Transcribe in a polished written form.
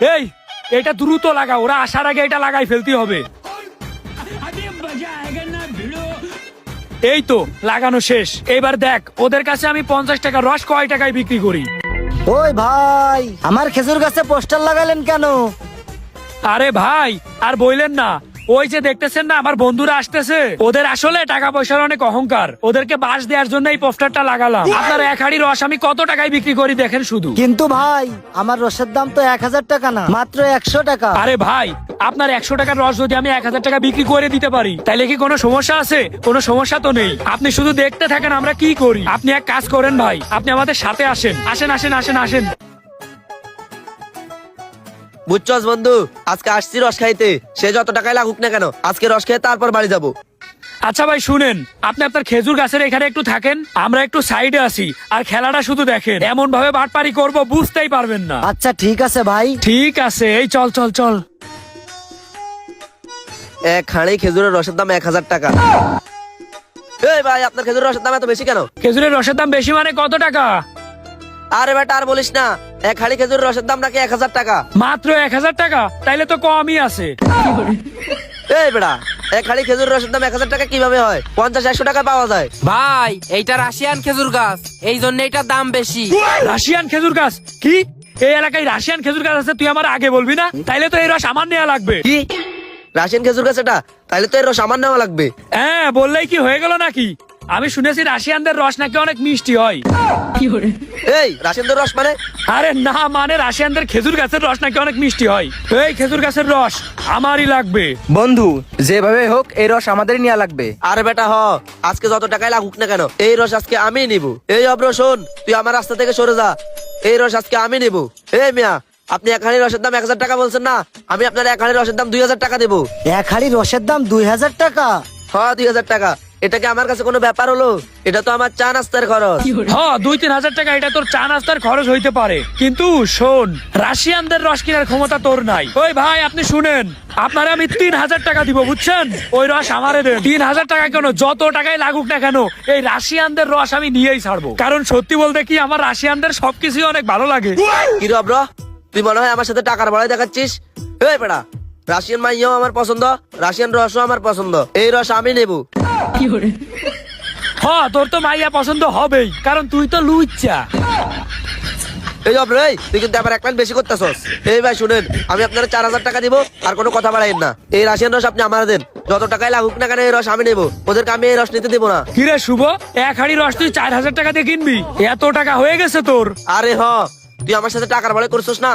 এই এটা দ্রুত লাগা, ওরা আসার আগে এটা লাগাই ফেলতে হবে। এই তো লাগানো শেষ। এবার দেখ ওদের কাছে আমি 50 টাকা রস কয় টাকায় বিক্রি করি। ওই ভাই, আমার খেজুর গাছে পোস্টার লাগালেন কেন? আরে ভাই আর বইলেন না, ওই যে দেখতেছেন না আমার বন্ধুরা আসতেছে, ওদের আসলে টাকা পয়সার অনেক অহংকার, ওদেরকে বাস দেওয়ার জন্য এই পোস্টারটা লাগালাম। আপনার এক হাড়ি রস আমি কত টাকায় বিক্রি করি দেখেন শুধু। কিন্তু ভাই, আমার রসের দাম তো 1000 টাকা না, মাত্র 100 টাকা। আরে ভাই, আপনার 100 টাকার রস যদি আমি 1000 টাকা বিক্রি করে দিতে পারি তাহলে কি কোনো সমস্যা আছে? কোনো সমস্যা তো নেই। আপনি শুধু দেখতে থাকেন আমরা কি করি। আপনি এক কাজ করেন ভাই, আপনি আমাদের সাথে আসেন। আসেন আসেন আসেন আসেন। বুঝছস বন্ধু, আজকে আসছি রস খাইতে, সে যত টাকায় লাগুক না কেন, আজকে রস খেয়ে তারপর বাড়ি যাবো। আচ্ছা ভাই শুনেন, আপনি আপনার খেজুর গাছের এখানে একটু থাকেন, আমরা একটু সাইডে আসি আর খেলাটা শুধু দেখেন। এমন ভাবে বাটপারি করব বুঝতেই পারবেন না। আচ্ছা ঠিক আছে ভাই। ঠিক আছে, এই চল চল চল। এক হাঁড়ি খেজুরের রসের দাম 1000 টাকা। এই ভাই, আপনার খেজুরের রসের দাম এত বেশি কেন? খেজুরের রসের দাম বেশি মানে কত টাকা? আরে বেটা আর বলিস না, এক হাঁড়ি খেজুরের রসের দাম নাকি 1000 টাকা। মাত্র 1000 টাকা? তাইলে তো কমই আছে। এই বেটা, এক হাঁড়ি খেজুরের রসের দাম 1000 টাকা কিভাবে হয়? 50-100 টাকা পাওয়া যায়। ভাই এইটা রাশিয়ান খেজুর গাছ, এই জন্য এটার দাম বেশি। রাশিয়ান খেজুর গাছ? কি এই এলাকায় রাশিয়ান খেজুর গাছ আছে? তুই আমার আগে বলবি না? তাইলে তো এই রস আমার নেওয়া লাগবে। কি রাশিয়ান খেজুর গাছ এটা? তাহলে তো এর রস আমার নেওয়া লাগবে। হ্যাঁ, বললেই কি হয়ে গেল নাকি? আমি শুনেছি রাশিয়ানদের রস নাকি অনেক মিষ্টি হয়। এই রাশিয়ানদের রস মানে? আরে না, মানে রাশিয়ানদের খেজুর গাছের রস নাকি অনেক মিষ্টি হয়। এই খেজুর গাছের রস আমারই লাগবে। বন্ধু, যেভাবে হোক এই রস আমাদের নেওয়া লাগবে। আরে বেটা আজকে যত টাকায় লাগুক না কেন, এই রস আজকে আমি নিব। এই অব্র শোন, তুই আমার রাস্তা থেকে সরে যা, এই রস আজকে আমি নিব। এই মিয়া, আপনি এক হাঁড়ি রসের দাম 1000 টাকা বলছেন না, আমি আপনার এক হাঁড়ি রসের দাম 2000 টাকা দেবো। এক হাড়ি রসের দাম 2000 টাকা? হ্যাঁ 2000 টাকা। এটা কি আমার কাছে কোনো ব্যাপার হলো? এটা তো আমার চা নাস্তার খরচ। হ্যাঁ 2-3 হাজার টাকা এটা তোর চা নাস্তার খরচ হইতে পারে, কিন্তু শোন, রাশিয়ানদের রস কেনার ক্ষমতা তোর নাই। ওই ভাই আপনি শুনেন, আপনারে আমি 3000 টাকা দিব, বুঝছেন? ওই রস আমারে দেন। 3000 টাকা কেন, যত টাকাই লাগুক না কেন, এই রাশিয়ানদের রস আমি নিয়েই ছাড়বো। কারণ সত্যি বলতে কি, আমার রাশিয়ানদের সবকিছুই অনেক ভালো লাগে। কি রে অব্র, তুই মনে হয় আমার সাথে টাকার বড়াই দেখাচ্ছিস? এই বেটা, রাশিয়ান মাইয়াও আমার পছন্দ, রাশিয়ান রসও আমার পছন্দ, এই রস আমি নেবো। হ্যাঁ তোর তো মাইয়া পছন্দ হবেই, কারণ তুই তো লুচ্চা। এই অব্র, তুই কিন্তু আবার এক লাইন বেশি করতেছস। এই ভাই শুনেন, আমি আপনার 4000 টাকা দিব, আর কোনো কথা বাড়াইন না। এই রাশিয়ান রস আপনি আমার দেন, যত টাকায় লাগুক না কেন এই রস আমি নেবো। ওদেরকে আমি এই রস নিতে দিব না। কিরে শুভ, এক হাড়ি রস তুই 4000 টাকা দিয়ে কিনবি? এত টাকা হয়ে গেছে তোর? আরে তুই আমার সাথে টাকার বড়াই করছিস না?